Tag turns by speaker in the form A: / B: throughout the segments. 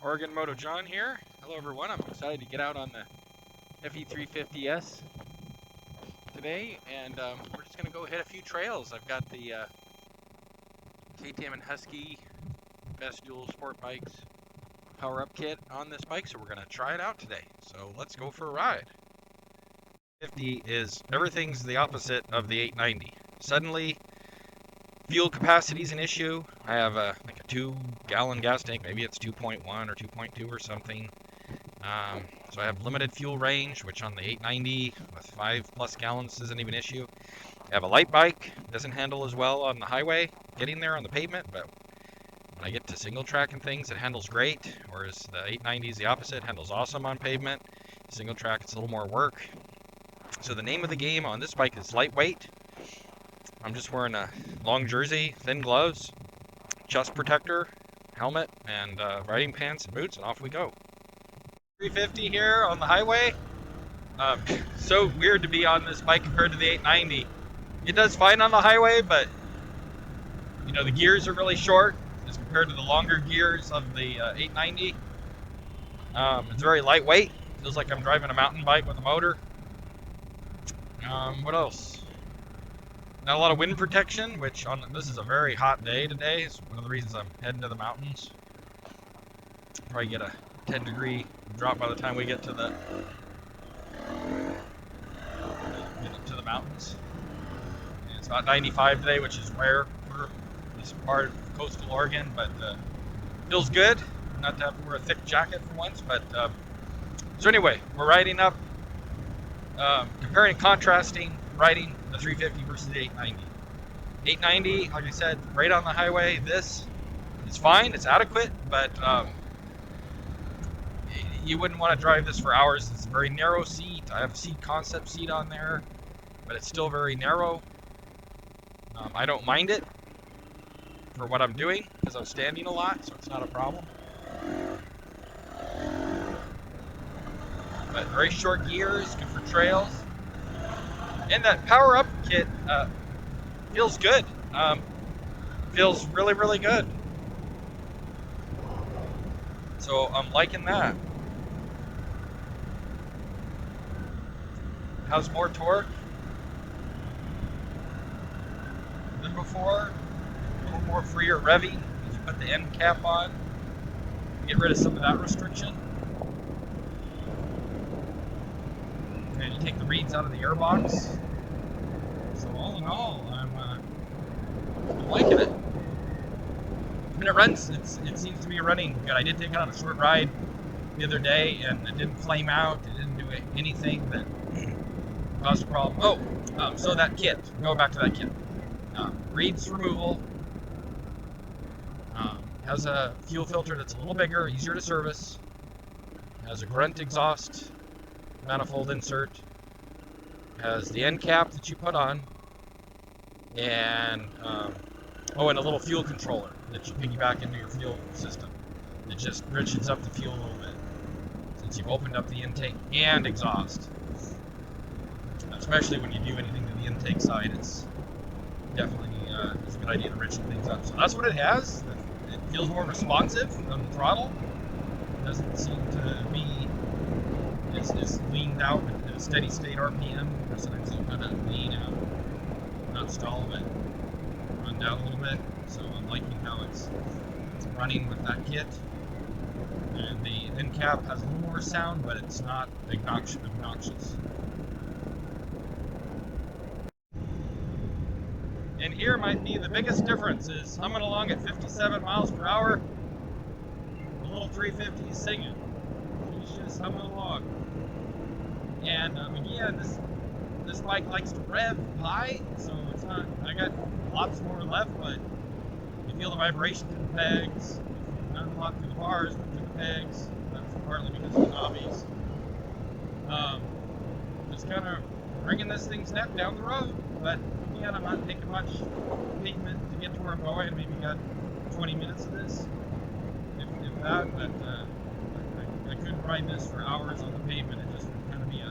A: Oregon Moto John here. Hello everyone, I'm excited to get out on the FE350S today, and we're just going to go hit a few trails. I've got the KTM and Husky Best Dual Sport Bikes Power Up Kit on this bike, so we're going to try it out today. So let's go for a ride. 50 is, everything's the opposite of the 890. Suddenly, fuel capacity is an issue. I have like a 2-gallon gas tank, maybe it's 2.1 or 2.2 or something. So I have limited fuel range, which on the 890 with 5+ gallons isn't even an issue. I have a light bike, doesn't handle as well on the highway, getting there on the pavement, but when I get to single track and things, it handles great, whereas the 890 is the opposite, handles awesome on pavement. Single track, it's a little more work. So the name of the game on this bike is lightweight. I'm just wearing a long jersey, thin gloves, chest protector, helmet, and riding pants and boots, and off we go. 350 here on the highway. So weird to be on this bike compared to the 890. It does fine on the highway, but you know, the gears are really short as compared to the longer gears of the 890. It's very lightweight. Feels like I'm driving a mountain bike with a motor. What else? Not a lot of wind protection, which this is a very hot day today. It's one of the reasons I'm heading to the mountains. Probably get a 10-degree drop by the time we get to the mountains. And it's about 95 today, which is rare for this part of coastal Oregon, but feels good. Not to have to wear a thick jacket for once, but so anyway, we're riding up, comparing and contrasting riding the 350 versus the 890. 890, like I said, right on the highway. This is fine, it's adequate, but you wouldn't want to drive this for hours. It's a very narrow seat. I have a seat concept seat on there, but it's still very narrow. I don't mind it for what I'm doing because I'm standing a lot, so it's not a problem. But very short gears, good for trails. And that power up kit feels good. Feels really, really good. So I'm liking that. Has more torque than before. A little more freer revving as you put the end cap on. Get rid of some of that restriction. And you take the reeds out of the airbox. So all in all, I'm liking it. And it runs. It seems to be running good. I did take it on a short ride the other day, and it didn't flame out. It didn't do anything that caused a problem. So that kit. Going back to that kit. Reeds removal. Has a fuel filter that's a little bigger, easier to service. Has a grunt exhaust manifold insert. Has the end cap that you put on. And and a little fuel controller that you piggyback into your fuel system. It just richens up the fuel a little bit since you've opened up the intake and exhaust. Especially when you do anything to the intake side, it's definitely it's a good idea to richen things up. So that's what it has. It feels more responsive on the throttle. It doesn't seem to be it's leaned out at a steady state RPM. Sometimes you kind of lean out, not stall, but run down a little bit. So I'm liking how it's running with that kit. And the end cap has a little more sound, but it's not obnoxious. And here might be the biggest difference is humming along at 57 miles per hour. The little 350 is singing. He's just humming along. And again, this bike likes to rev high, so it's not. I got lots more left, but you feel the vibration through the pegs. Not a lot through the bars, but through the pegs. That's partly because of the knobbies. Just kind of bringing this thing's neck down the road, but again, I'm not taking much pavement to get to where I'm going. I maybe got 20 minutes of this, if that. But I couldn't ride this for hours on the pavement. It just would kind of be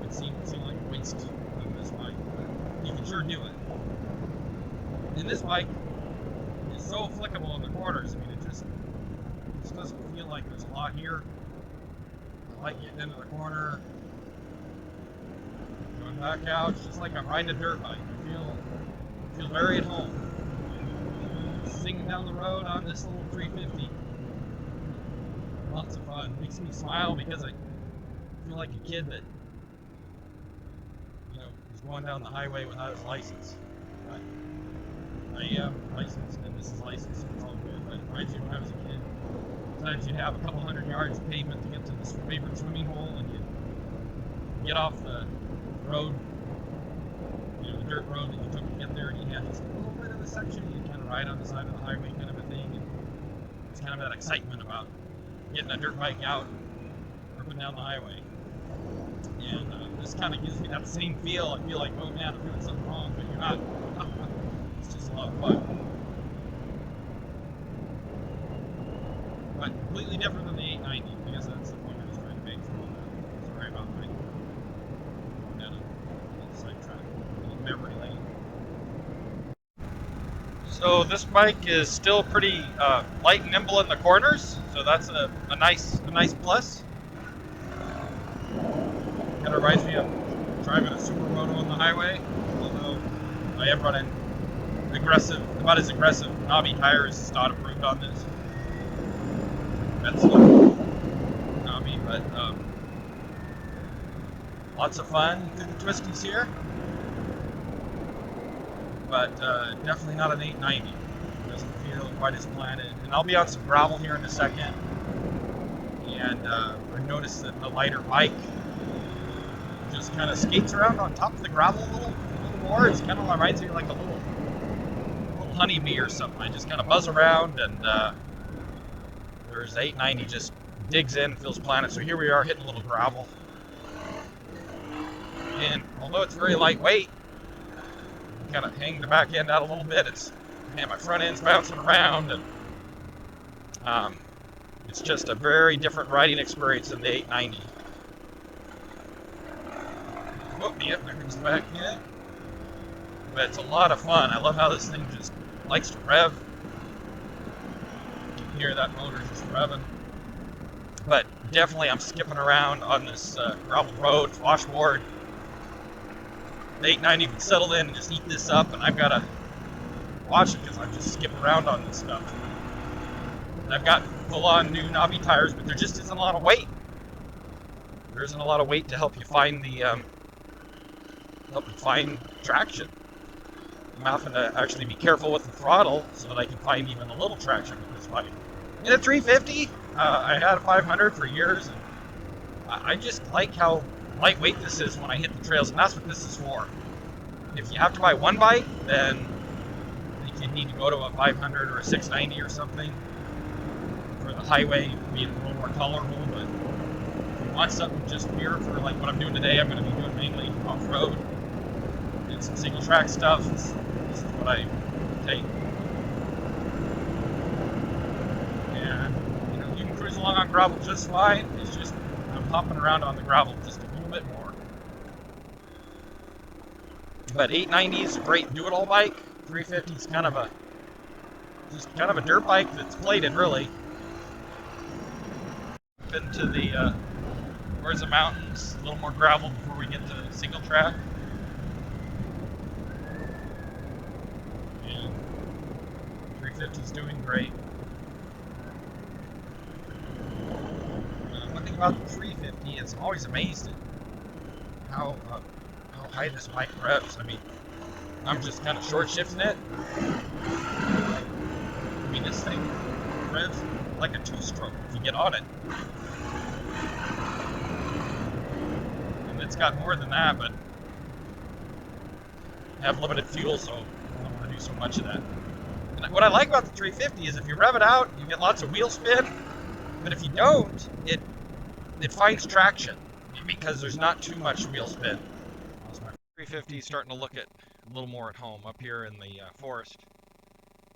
A: it seemed like a waste of this bike. But you can sure do it. And this bike is so flickable in the corners. I mean, it just doesn't
B: lot here. I like getting into the corner, going back out. It's just like I'm riding a dirt bike. I feel very at home. Singing down the road on this little 350. Lots of fun. Makes me smile because I feel like a kid that, is going down the highway without his license. But I am licensed, and this is licensed, so it's all good. But it reminds you when I was a kid. Sometimes you'd have a couple hundred yards of pavement to get to this favorite swimming hole, and you'd get off the road, the dirt road that you took to get there, and you had this little bit of a section you'd kind of ride on the side of the highway kind of a thing, and it's kind of that excitement about getting a dirt bike out and ripping down the highway. And this kind of gives me that same feel. I feel like, oh man, I'm doing something wrong, but you're not. It's just a lot of fun. But completely different than the 890. I guess that's the point I was trying to make. Sorry about my going down a sidetrack, a little memory lane. So this bike is still pretty light and nimble in the corners, so that's a nice plus. Kind of reminds me of driving a super moto on the highway, although I am running about as aggressive knobby tires as not approved on this. That's knobby, but lots of fun through the twisties here. But definitely not an 890. It doesn't feel quite as planted. And I'll be on some gravel here in a second. And I noticed that the lighter bike just kind of skates around on top of the gravel a little more. It's kind of reminds me of like a little honeybee or something. I just kind of buzz around, and there's the 890 just digs in, feels planted. So here we are hitting a little gravel. And although it's very lightweight, kind of hang the back end out a little bit. My front end's bouncing around, and it's just a very different riding experience than the 890. Oh, yep, there comes the back end. But it's a lot of fun. I love how this thing just likes to rev. You can hear that motor just revving. But definitely I'm skipping around on this gravel road, washboard. The 890 can settle in and just eat this up, and I've got to watch it because I'm just skipping around on this stuff. And I've got full-on new knobby tires, but there just isn't a lot of weight. There isn't a lot of weight to help you find traction. I'm having to actually be careful with the throttle so that I can find even a little traction with this bike. In a 350, I had a 500 for years, and I just like how lightweight this is when I hit the trails, and that's what this is for. If you have to buy one bike, then I think you need to go to a 500 or a 690 or something. For the highway, be a little more tolerable, but if you want something just pure for like what I'm doing today, I'm going to be doing mainly off-road and some single track stuff. This is what I take. And you can cruise along on gravel just fine. It's just I'm hopping around on the gravel just a little bit more. But 890 is a great do-it-all bike. 350 is kind of a dirt bike that's plated, really. Up into the towards the mountains, a little more gravel before we get to single track. And 350 is doing great. One thing about the 350 is I'm always amazed at how high this bike revs. I mean, I'm just kind of short shifting it. I mean, this thing revs like a two-stroke if you get on it. And it's got more than that, but I have limited fuel, so I don't want to do so much of that. And what I like about the 350 is if you rev it out, you get lots of wheel spin. But if you don't, it finds traction because there's not too much wheel spin. 350 is starting to look at a little more at home up here in the forest.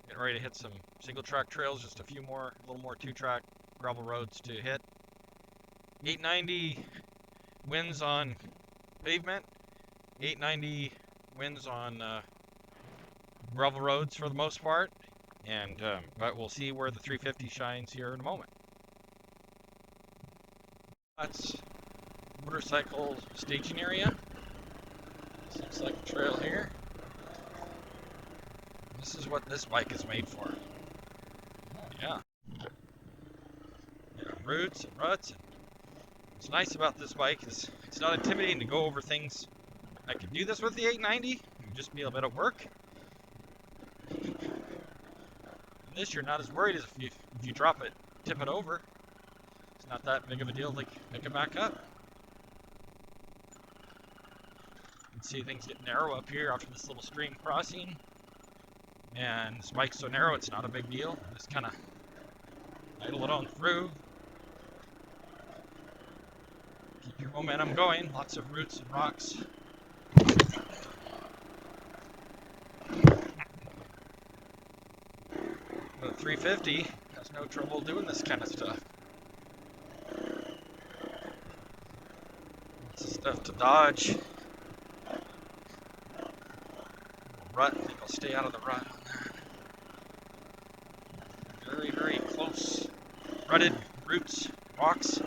B: Getting ready to hit some single track trails, just a little more two-track gravel roads to hit. 890 wins on pavement. 890 wins on gravel roads for the most part. And but we'll see where the 350 shines here in a moment.
A: That's motorcycle staging area. This looks like a trail here. This is what this bike is made for. Yeah. Yeah, roots and ruts. And what's nice about this bike is it's not intimidating to go over things. I could do this with the 890. It would just be a bit of work. This, you're not as worried as if you drop it, tip it over. It's not that big of a deal to pick it back up. You can see things get narrow up here after this little stream crossing. And this bike's so narrow, it's not a big deal. Just kind of idle it on through. Keep your momentum going. Lots of roots and rocks. The 350 has no trouble doing this kind of stuff. Lots of stuff to dodge. Rut, I think I'll stay out of the rut on that. Very, very close rutted roots, rocks.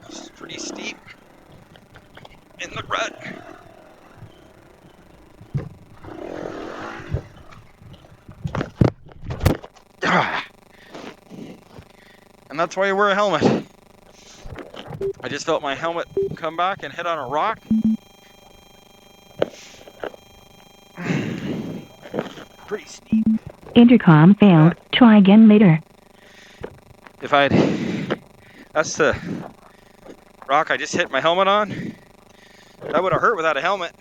A: This is pretty steep in the rut. And that's why you wear a helmet. I just felt my helmet come back and hit on a rock. Pretty steep.
C: Intercom failed. Try again later.
A: That's the rock I just hit my helmet on. That would have hurt without a helmet.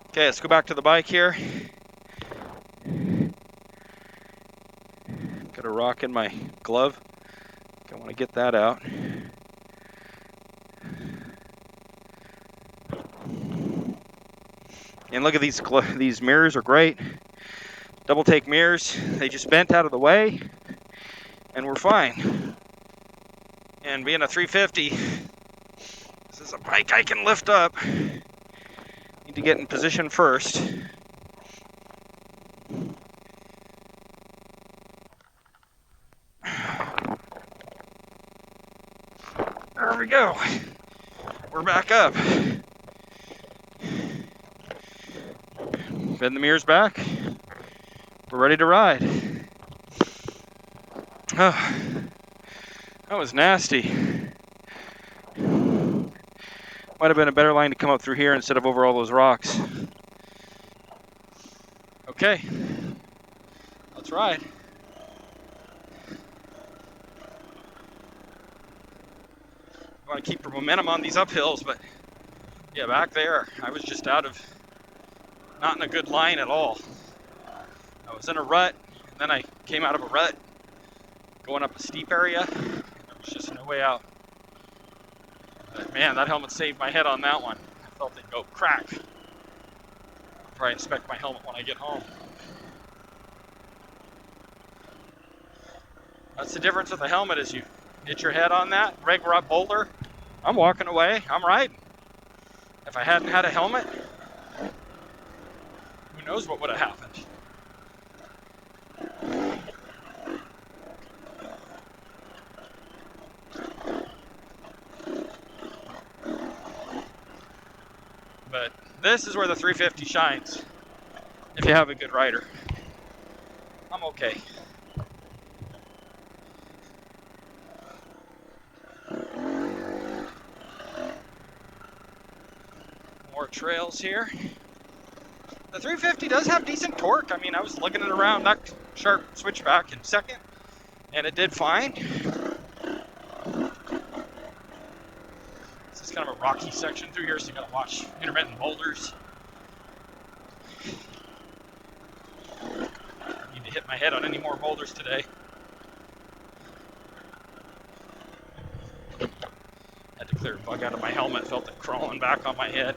A: Okay, let's go back to the bike here. Got a rock in my glove. I want to get that out. And look at these mirrors are great. Double take mirrors. They just bent out of the way, and we're fine. And being a 350, this is a bike I can lift up. Need to get in position first. There we go. We're back up. Bend the mirrors back. We're ready to ride. Oh, that was nasty. Might have been a better line to come up through here instead of over all those rocks. Okay, let's ride. I want to keep the momentum on these uphills, but yeah, back there, I was just not in a good line at all. I was in a rut, and then I came out of a rut, going up a steep area. There was just no way out. But man, that helmet saved my head on that one. I felt it go crack. I'll probably inspect my helmet when I get home. That's the difference with a helmet, is you hit your head on that, regular up boulder, I'm walking away, I'm riding. If I hadn't had a helmet, who knows what would have happened. But this is where the 350 shines, if you have a good rider. I'm okay. More trails here. The 350 does have decent torque. I mean, I was lugging it around that sharp switchback in second, and it did fine. This is kind of a rocky section through here, so you gotta watch intermittent boulders. I need to hit my head on any more boulders today. Had to clear a bug out of my helmet, felt it crawling back on my head.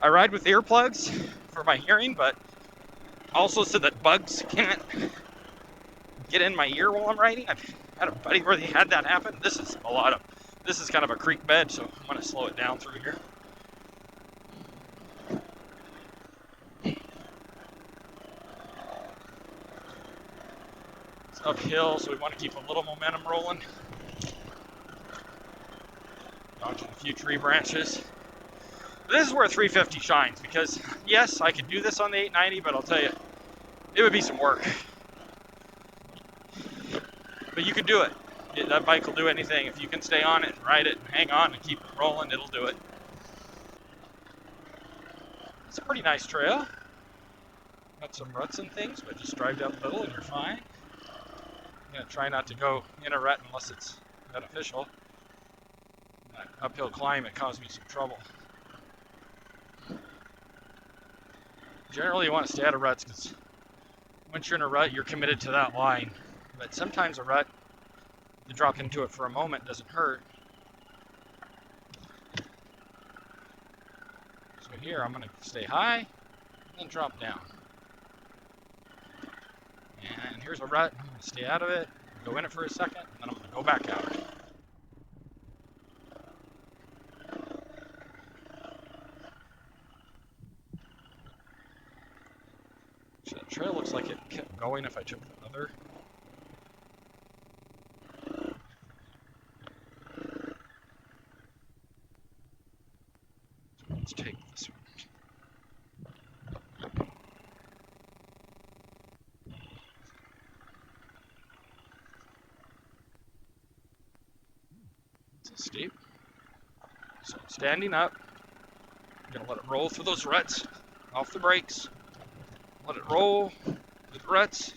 A: I ride with earplugs for my hearing, but also so that bugs can't get in my ear while I'm riding. I've had a buddy where they had that happen. This is kind of a creek bed, so I'm gonna slow it down through here. uphill, so we want to keep a little momentum rolling. Dodging a few tree branches. This is where 350 shines, because yes, I could do this on the 890, but I'll tell you, it would be some work. But you can do it. That bike will do anything. If you can stay on it and ride it and hang on and keep it rolling, it'll do it. It's a pretty nice trail. Got some ruts and things, but just drive down the middle and you're fine. I'm gonna try not to go in a rut unless it's beneficial. That uphill climb, it caused me some trouble. Generally, you want to stay out of ruts because once you're in a rut, you're committed to that line. But sometimes a rut, you drop into it for a moment, doesn't hurt. So here, I'm going to stay high and then drop down. And here's a rut. I'm going to stay out of it, go in it for a second, and then I'm going to go back out. So the trail looks like it kept going if I took the other. So let's take this one. It's steep. So I'm standing up. I'm going to let it roll through those ruts, off the brakes. Let it roll with ruts.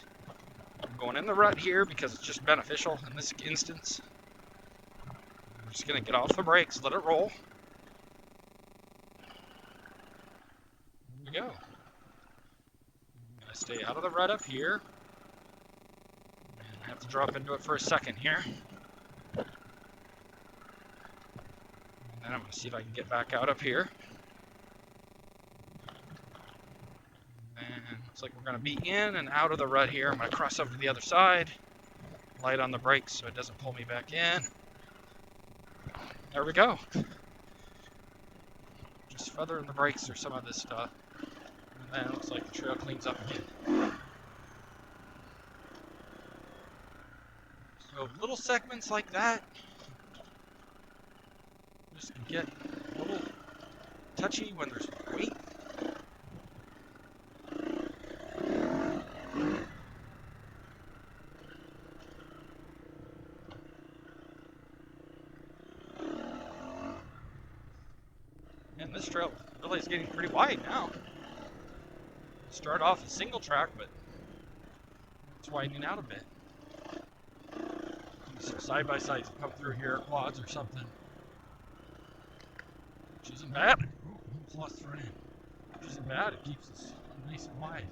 A: I'm going in the rut here because it's just beneficial in this instance. I'm just going to get off the brakes, let it roll. Here we go. I'm going to stay out of the rut up here. And I have to drop into it for a second here. And then I'm going to see if I can get back out up here. And looks like we're going to be in and out of the rut here. I'm going to cross over to the other side. Light on the brakes so it doesn't pull me back in. There we go. Just feathering the brakes through some of this stuff. And then it looks like the trail cleans up again. So little segments like that just get a little touchy when there's weight. And this trail really is getting pretty wide now. Start off as single track, but it's widening out a bit. Some side-by-sides come through here, quads or something. Which isn't bad. Ooh, lost front end. Which isn't bad, it keeps us nice and wide.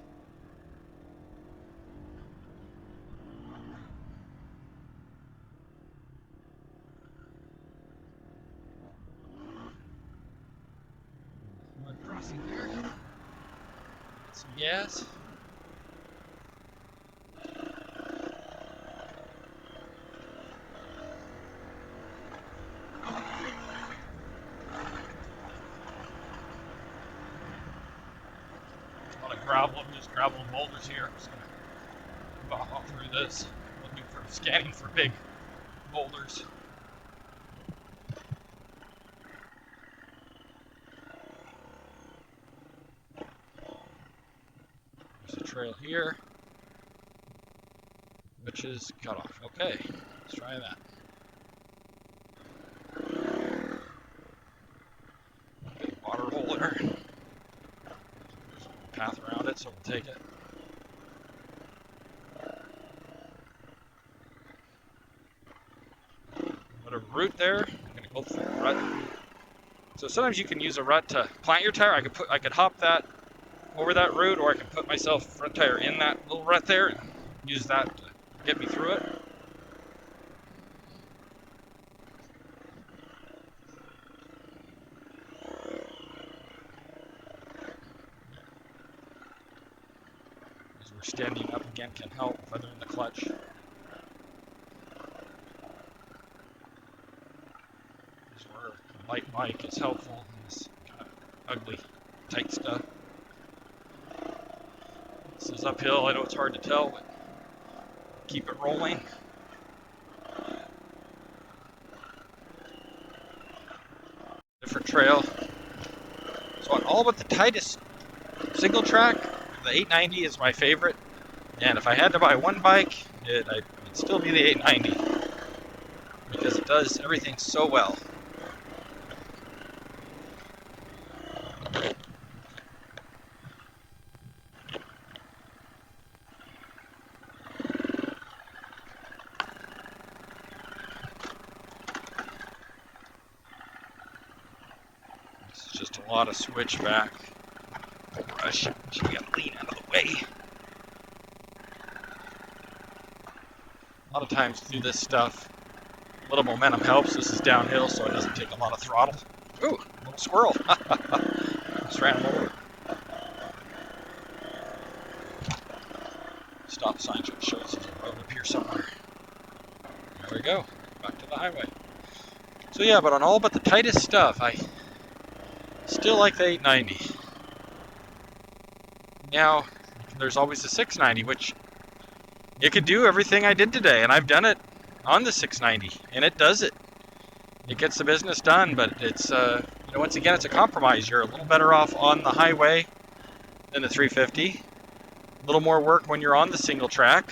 A: Crossing there. Get some gas. A lot of gravel, just gravel and boulders here. I'm just gonna walk through this, looking for scanning for big boulders. Trail here, which is cut off. Okay, let's try that. Big water hole there. There's a path around it, so we'll take it. Put a root there. I'm gonna go through the rut. So sometimes you can use a rut to plant your tire. I could hop that over that root, or I can put myself front tire in that little rut there and use that to get me through it. As we're standing up again can help, feathering the clutch. This is where a light bike is helpful in this kind of ugly, tight stuff. This is uphill. I know it's hard to tell, but keep it rolling. Different trail. So on all but the tightest single track, the 890 is my favorite. And if I had to buy one bike, it'd still be the 890 because it does everything so well. This is just a lot of switchback. I should get lean out of the way. A lot of times through this stuff, a little momentum helps. This is downhill, so it doesn't take a lot of throttle. Ooh, a little squirrel. Just ran him over. Stop sign shows there's a road up here somewhere. There we go. Back to the highway. So yeah, but on all but the tightest stuff, I still like the 890. Now, there's always the 690, which it could do everything I did today, and I've done it on the 690, and it does it. It gets the business done, but it's, once again, it's a compromise. You're a little better off on the highway than the 350. A little more work when you're on the single track,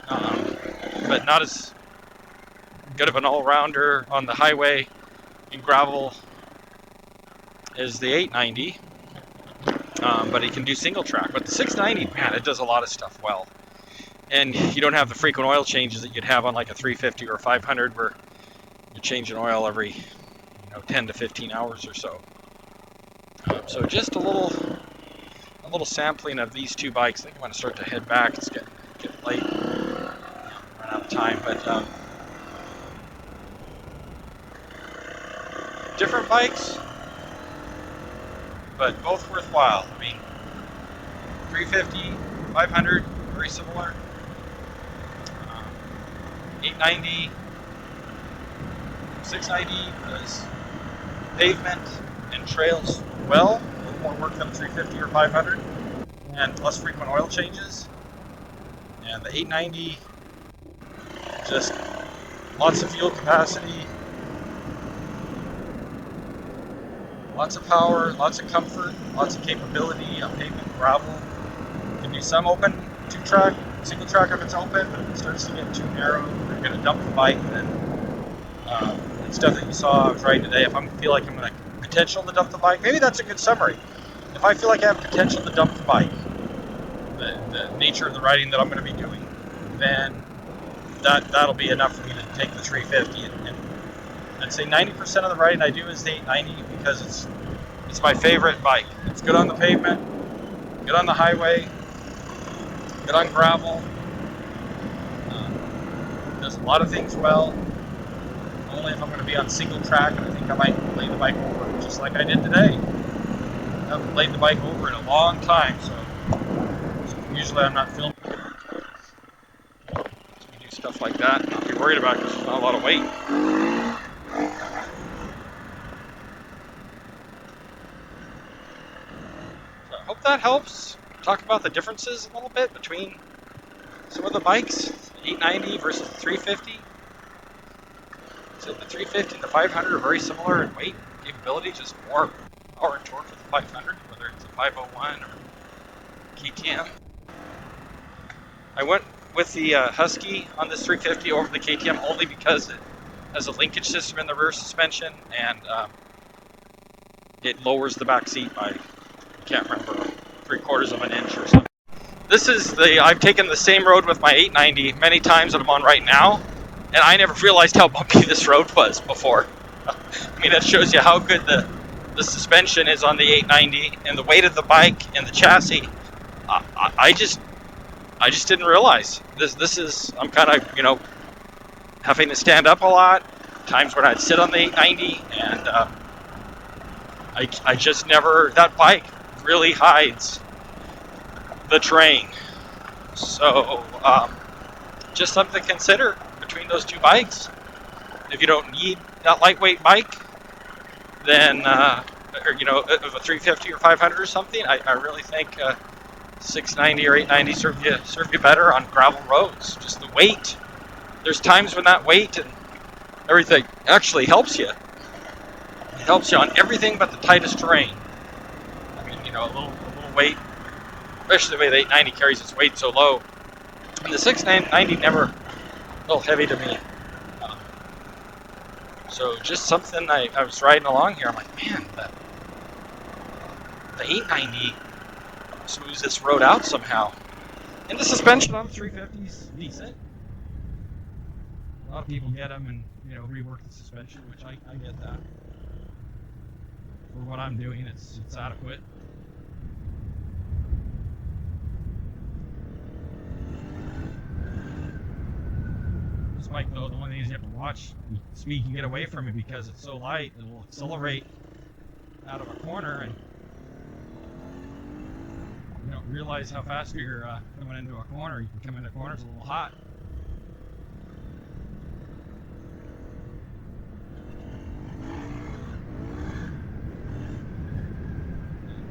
A: but not as good of an all-rounder on the highway in gravel as the 890. But it can do single track. But the 690, man, it does a lot of stuff well. And you don't have the frequent oil changes that you'd have on like a 350 or a 500 where you're changing oil every 10 to 15 hours or so. So just a little sampling of these two bikes. I think I'm going to start to head back. It's getting late. Run out of time. But different bikes, but both worthwhile. I mean, 350, 500, very similar. 890, 690 does pavement and trails well. A little more work than 350 or 500, and less frequent oil changes. And the 890, just lots of fuel capacity, lots of power, lots of comfort, lots of capability on pavement, gravel. You can do some open two-track, single track if it's open, but if it starts to get too narrow, you're going to dump the bike. And stuff that you saw I was riding today, if I feel like I'm going to potential to dump the bike, maybe that's a good summary. If I feel like I have potential to dump the bike, the nature of the riding that I'm going to be doing, then that'll be enough for me to take the 350. And I'd say 90% of the riding I do is the 890 because it's my favorite bike. It's good on the pavement, good on the highway, good on gravel. Does a lot of things well. Only if I'm going to be on single track, and I think I might lay the bike over, just like I did today. I haven't laid the bike over in a long time, so usually I'm not filming. So we do stuff like that, and not be worried about it because there's not a lot of weight. So I hope that helps. Talk about the differences a little bit between some of the bikes, 890 versus the 350. So the 350 and the 500 are very similar in weight and capability, just more power and torque with the 500, whether it's a 501 or KTM. I went with the Husky on this 350 over the KTM only because it has a linkage system in the rear suspension, and it lowers the back seat by, I can't remember, 3/4 of an inch or something. I've taken the same road with my 890 many times that I'm on right now, and I never realized how bumpy this road was before. I mean, that shows you how good the suspension is on the 890 and the weight of the bike and the chassis. I just didn't realize I'm kind of, having to stand up a lot, times when I'd sit on the 890, and I just never, that bike really hides the terrain. So just something to consider between those two bikes. If you don't need that lightweight bike, then of a 350 or 500 or something, I really think 690 or 890 serve you better on gravel roads. Just the weight. There's times when that weight and everything actually helps you. It helps you on everything but the tightest terrain. I mean, you know, a little weight, especially the way the 890 carries its weight so low. And the 690 never a little heavy to me. So just something I was riding along here. I'm like, man, the 890 smooths this road out somehow. And the suspension on the 350 is decent. A lot of people get them and, you know, rework the suspension, which I get that. For what I'm doing, it's adequate. This bike, though, the one thing is you have to watch the speed you get away from it because it's so light, it will accelerate out of a corner and you don't realize how fast you're coming into a corner. You can come into corners a little hot.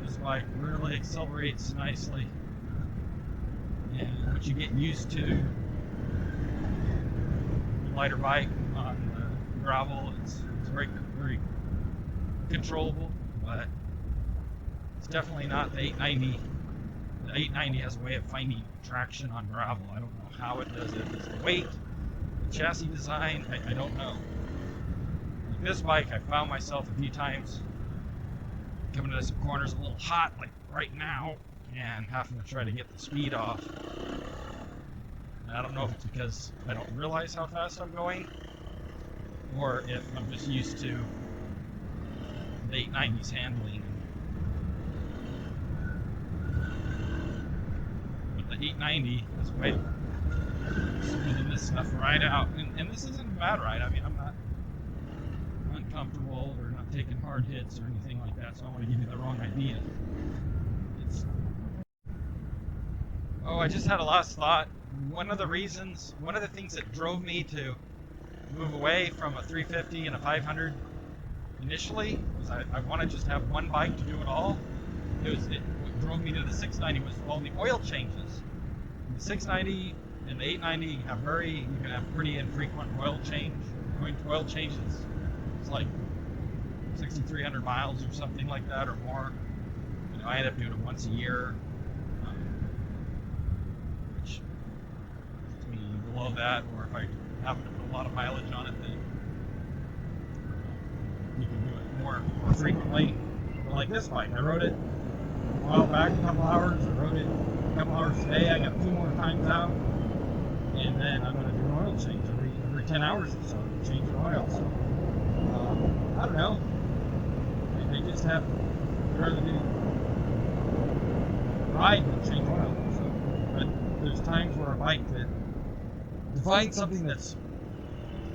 A: This bike really accelerates nicely. And once you get used to lighter bike on gravel, it's very controllable, but it's definitely not the 890. The 890 has a way of finding traction on gravel. I don't know how it does it. If it's the weight, the chassis design, I don't know. Like this bike, I found myself a few times coming into some corners a little hot, like right now, and having to try to get the speed off. I don't know if it's because I don't realize how fast I'm going, or if I'm just used to the 890's handling. But the 890 is way smoothing this stuff right out. And this isn't a bad ride. I mean, I'm not uncomfortable or not taking hard hits or anything like that, so I want to give you the wrong idea. I just had a last thought. One of the things that drove me to move away from a 350 and a 500 initially was I want to just have one bike to do it all. What drove me to the 690 was all the oil changes. The 690 and the 890 you can have pretty infrequent oil changes. It's like 6,300 miles or something like that or more. You know, I end up doing it once a year. Below that, or if I happen to put a lot of mileage on it, then you can do it more frequently. But like this bike, I rode it a while back, a couple hours. I rode it a couple hours today. I got 2 more times out, and then I'm going to do an oil change every 10 hours or so. Change the oil. So I don't know. They just have rather do ride than change oil. So, but there's times where a bike that to find something that's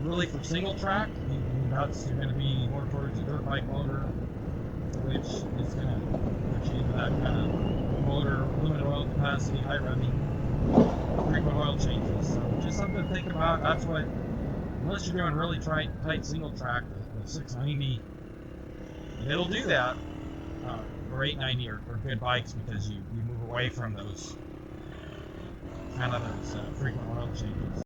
A: really for single track, you're going to be more towards a dirt bike motor, which is going to put you into that kind of motor, limited oil capacity, high revving, frequent oil changes. So just something to think about. That's what, unless you're doing really tight single track, the 690, it'll do that. Or 890 are good bikes because you move away from those frequent oil changes.